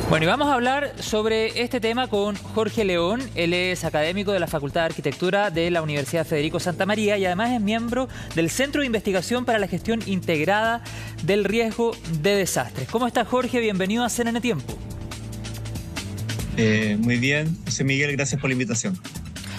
Bueno, y vamos a hablar sobre este tema con Jorge León. Él es académico de la Facultad de Arquitectura de la Universidad Federico Santa María y además es miembro del Centro de Investigación para la Gestión Integrada del Riesgo de Desastres. ¿Cómo está, Jorge? Bienvenido a CNN Tiempo. Muy bien, José Miguel, gracias por la invitación.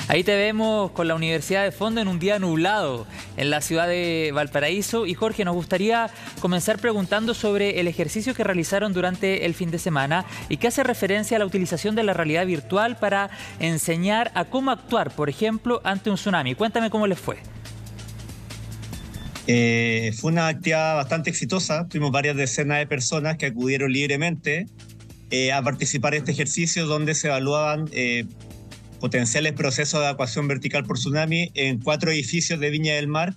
Ahí te vemos con la universidad de fondo en un día nublado en la ciudad de Valparaíso. Y Jorge, nos gustaría comenzar preguntando sobre el ejercicio que realizaron durante el fin de semana y que hace referencia a la utilización de la realidad virtual para enseñar a cómo actuar, por ejemplo, ante un tsunami. Cuéntame cómo les fue. Fue una actividad bastante exitosa. Tuvimos varias decenas de personas que acudieron libremente a participar en este ejercicio donde se evaluaban potenciales procesos de evacuación vertical por tsunami en 4 edificios de Viña del Mar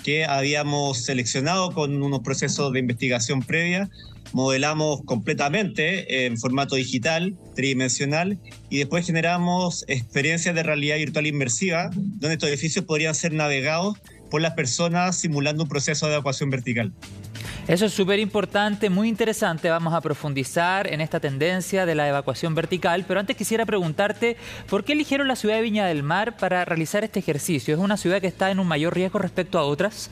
que habíamos seleccionado con unos procesos de investigación previa. Modelamos completamente en formato digital, tridimensional, y después generamos experiencias de realidad virtual inmersiva, donde estos edificios podrían ser navegados por las personas simulando un proceso de evacuación vertical. Eso es súper importante, muy interesante. Vamos a profundizar en esta tendencia de la evacuación vertical, pero antes quisiera preguntarte, ¿por qué eligieron la ciudad de Viña del Mar para realizar este ejercicio? ¿Es una ciudad que está en un mayor riesgo respecto a otras?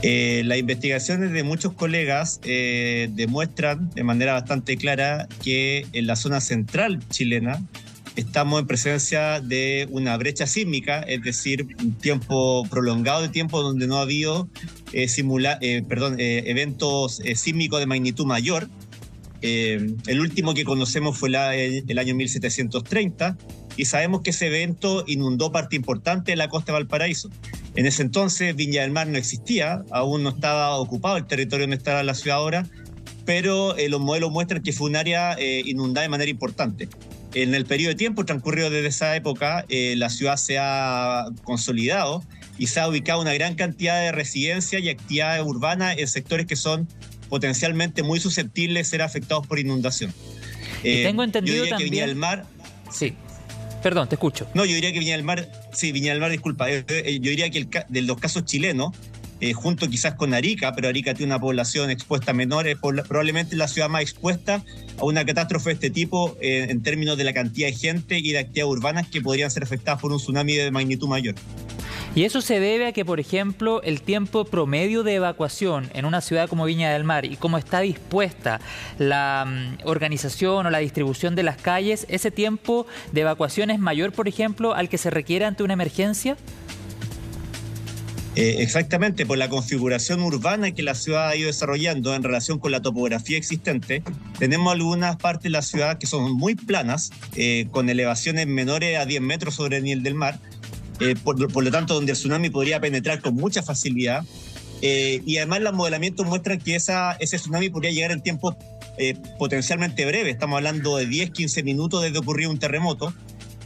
Las investigaciones de muchos colegas demuestran de manera bastante clara que en la zona central chilena estamos en presencia de una brecha sísmica, es decir, un tiempo prolongado de tiempo donde no ha habido eventos sísmicos de magnitud mayor. El último que conocemos fue el año 1730 y sabemos que ese evento inundó parte importante de la costa de Valparaíso. En ese entonces Viña del Mar no existía, aún no estaba ocupado el territorio donde está la ciudad ahora, pero los modelos muestran que fue un área inundada de manera importante. En el periodo de tiempo transcurrido desde esa época, la ciudad se ha consolidado y se ha ubicado una gran cantidad de residencias y actividades urbanas en sectores que son potencialmente muy susceptibles de ser afectados por inundación. Y tengo entendido también... que Viña del Mar... Sí, perdón, te escucho. No, yo diría que Viña del Mar... Sí, Viña del Mar, disculpa. Yo diría que de los casos chilenos, junto quizás con Arica, pero Arica tiene una población expuesta menor, es probablemente la ciudad más expuesta a una catástrofe de este tipo en términos de la cantidad de gente y de actividades urbanas que podrían ser afectadas por un tsunami de magnitud mayor. Y eso se debe a que, por ejemplo, el tiempo promedio de evacuación en una ciudad como Viña del Mar y cómo está dispuesta la organización o la distribución de las calles, ¿ese tiempo de evacuación es mayor, por ejemplo, al que se requiere ante una emergencia? Exactamente, por la configuración urbana que la ciudad ha ido desarrollando en relación con la topografía existente, tenemos algunas partes de la ciudad que son muy planas, con elevaciones menores a 10 metros sobre el nivel del mar, por lo tanto donde el tsunami podría penetrar con mucha facilidad, y además los modelamientos muestran que ese tsunami podría llegar en tiempo potencialmente breve, estamos hablando de 10-15 minutos desde ocurrir un terremoto,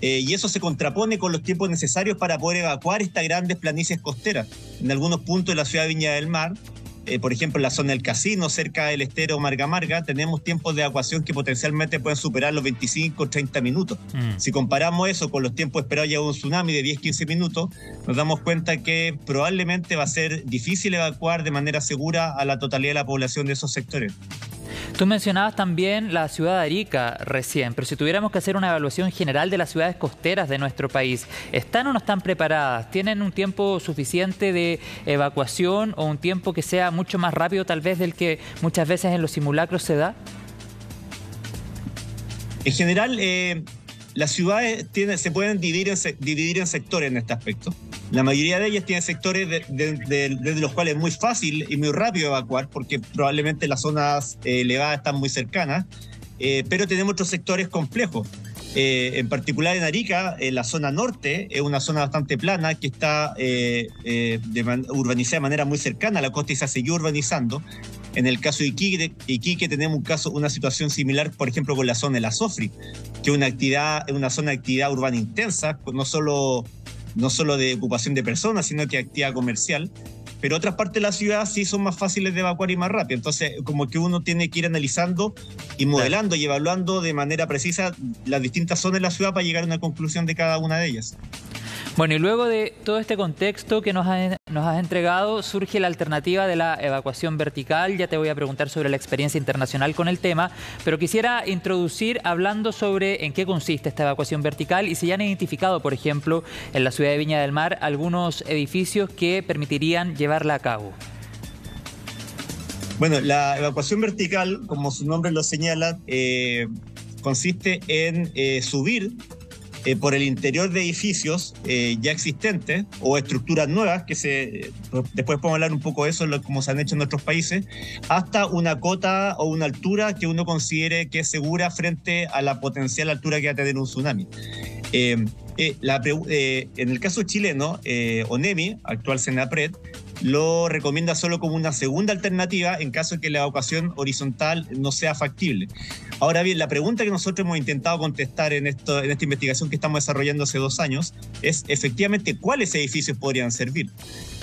y eso se contrapone con los tiempos necesarios para poder evacuar estas grandes planicies costeras. En algunos puntos de la ciudad de Viña del Mar, por ejemplo en la zona del Casino, cerca del estero Marga Marga, tenemos tiempos de evacuación que potencialmente pueden superar los 25-30 minutos. Si comparamos eso con los tiempos esperados ya de un tsunami de 10-15 minutos, nos damos cuenta que probablemente va a ser difícil evacuar de manera segura a la totalidad de la población de esos sectores. Tú mencionabas también la ciudad de Arica recién, pero si tuviéramos que hacer una evaluación general de las ciudades costeras de nuestro país, ¿están o no están preparadas? ¿Tienen un tiempo suficiente de evacuación o un tiempo que sea mucho más rápido tal vez del que muchas veces en los simulacros se da? En general, las ciudades se pueden dividir en sectores en este aspecto. La mayoría de ellas tienen sectores desde los cuales es muy fácil y muy rápido evacuar, porque probablemente las zonas elevadas están muy cercanas, pero tenemos otros sectores complejos. En particular en Arica, la zona norte es una zona bastante plana que está urbanizada de manera muy cercana a la costa y se ha seguido urbanizando. En el caso de Iquique tenemos una situación similar, por ejemplo, con la zona de la Sofri, que es una zona de actividad urbana intensa, no solo de ocupación de personas, sino que actividad comercial. Pero otras partes de la ciudad sí son más fáciles de evacuar y más rápido. Entonces, como que uno tiene que ir analizando y modelando y evaluando de manera precisa las distintas zonas de la ciudad para llegar a una conclusión de cada una de ellas. Bueno, y luego de todo este contexto que nos has entregado, surge la alternativa de la evacuación vertical. Ya te voy a preguntar sobre la experiencia internacional con el tema, pero quisiera introducir hablando sobre en qué consiste esta evacuación vertical y si ya han identificado, por ejemplo, en la ciudad de Viña del Mar, algunos edificios que permitirían llevarla a cabo. Bueno, la evacuación vertical, como su nombre lo señala, consiste en subir por el interior de edificios ya existentes o estructuras nuevas, después podemos hablar un poco de eso, como se han hecho en otros países, hasta una cota o una altura que uno considere que es segura frente a la potencial altura que va a tener un tsunami. En el caso chileno, ONEMI, actual Senapred, lo recomienda solo como una segunda alternativa en caso de que la evacuación horizontal no sea factible. Ahora bien, la pregunta que nosotros hemos intentado contestar en esta investigación que estamos desarrollando hace 2 años es efectivamente cuáles edificios podrían servir.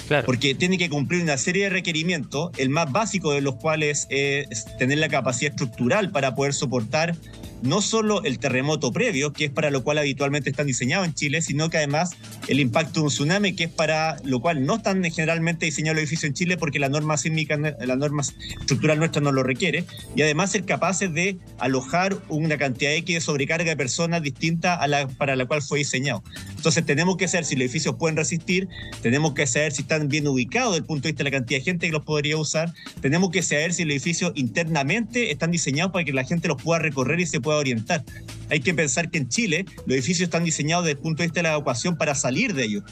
Claro. Porque tiene que cumplir una serie de requerimientos, el más básico de los cuales es tener la capacidad estructural para poder soportar no solo el terremoto previo, que es para lo cual habitualmente están diseñados en Chile, sino que además el impacto de un tsunami, que es para lo cual no están generalmente diseñados los edificios en Chile porque la norma sísmica, la norma estructural nuestra no lo requiere, y además ser capaces de alojar una cantidad X de sobrecarga de personas distinta para la cual fue diseñado. Entonces tenemos que saber si los edificios pueden resistir, tenemos que saber si están bien ubicados desde el punto de vista de la cantidad de gente que los podría usar, tenemos que saber si los edificios internamente están diseñados para que la gente los pueda recorrer y se pueda orientar. Hay que pensar que en Chile los edificios están diseñados desde el punto de vista de la evacuación para salir de ellos,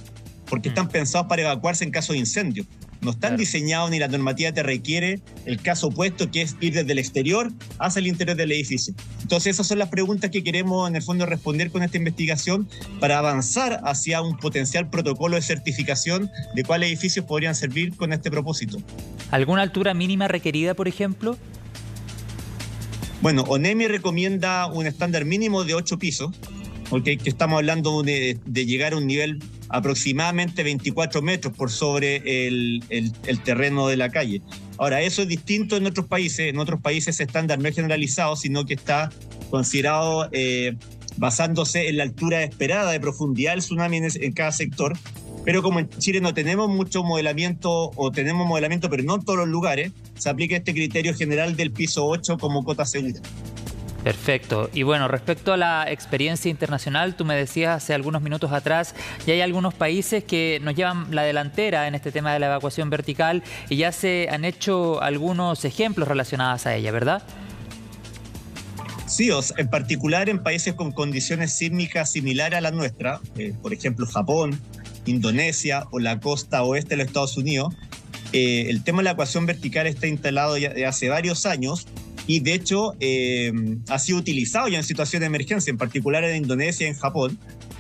porque están pensados para evacuarse en caso de incendio. No están diseñados, ni la normativa te requiere el caso opuesto, que es ir desde el exterior hacia el interior del edificio. Entonces esas son las preguntas que queremos en el fondo responder con esta investigación para avanzar hacia un potencial protocolo de certificación de cuáles edificios podrían servir con este propósito. ¿Alguna altura mínima requerida, por ejemplo? Bueno, ONEMI recomienda un estándar mínimo de 8 pisos, que estamos hablando de llegar a un nivel aproximadamente 24 metros por sobre el terreno de la calle. Ahora, eso es distinto en otros países. En otros países ese estándar no es generalizado, sino que está considerado basándose en la altura esperada de profundidad del tsunami en cada sector. Pero como en Chile no tenemos mucho modelamiento, o tenemos modelamiento pero no en todos los lugares, se aplica este criterio general del piso 8 como cota segura. Perfecto. Y bueno, respecto a la experiencia internacional, tú me decías hace algunos minutos atrás, ya hay algunos países que nos llevan la delantera en este tema de la evacuación vertical y ya se han hecho algunos ejemplos relacionados a ella, ¿verdad? Sí, en particular en países con condiciones sísmicas similares a la nuestra, por ejemplo Japón, Indonesia o la costa oeste de los Estados Unidos, el tema de la evacuación vertical está instalado ya de hace varios años y de hecho ha sido utilizado ya en situaciones de emergencia, en particular en Indonesia y en Japón.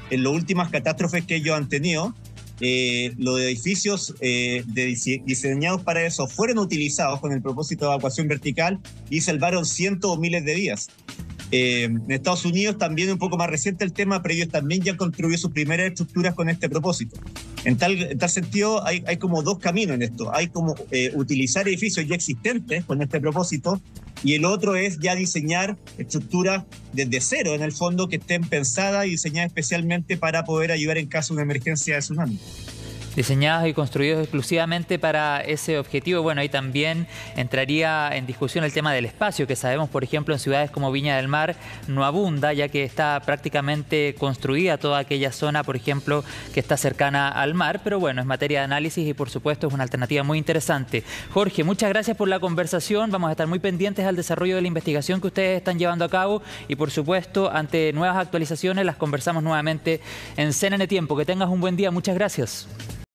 En las últimas catástrofes que ellos han tenido, los edificios diseñados para eso fueron utilizados con el propósito de evacuación vertical y salvaron cientos o miles de vidas. En Estados Unidos también un poco más reciente el tema, pero ellos también ya han construido sus primeras estructuras con este propósito. En tal sentido, hay como 2 caminos en esto. Hay como utilizar edificios ya existentes con este propósito, y el otro es ya diseñar estructuras desde cero, en el fondo, que estén pensadas y diseñadas especialmente para poder ayudar en caso de una emergencia de tsunami. Diseñados y construidos exclusivamente para ese objetivo. Bueno, ahí también entraría en discusión el tema del espacio, que sabemos, por ejemplo, en ciudades como Viña del Mar no abunda, ya que está prácticamente construida toda aquella zona, por ejemplo, que está cercana al mar. Pero bueno, es materia de análisis y, por supuesto, es una alternativa muy interesante. Jorge, muchas gracias por la conversación. Vamos a estar muy pendientes al desarrollo de la investigación que ustedes están llevando a cabo y, por supuesto, ante nuevas actualizaciones las conversamos nuevamente en CNN Tiempo. Que tengas un buen día. Muchas gracias.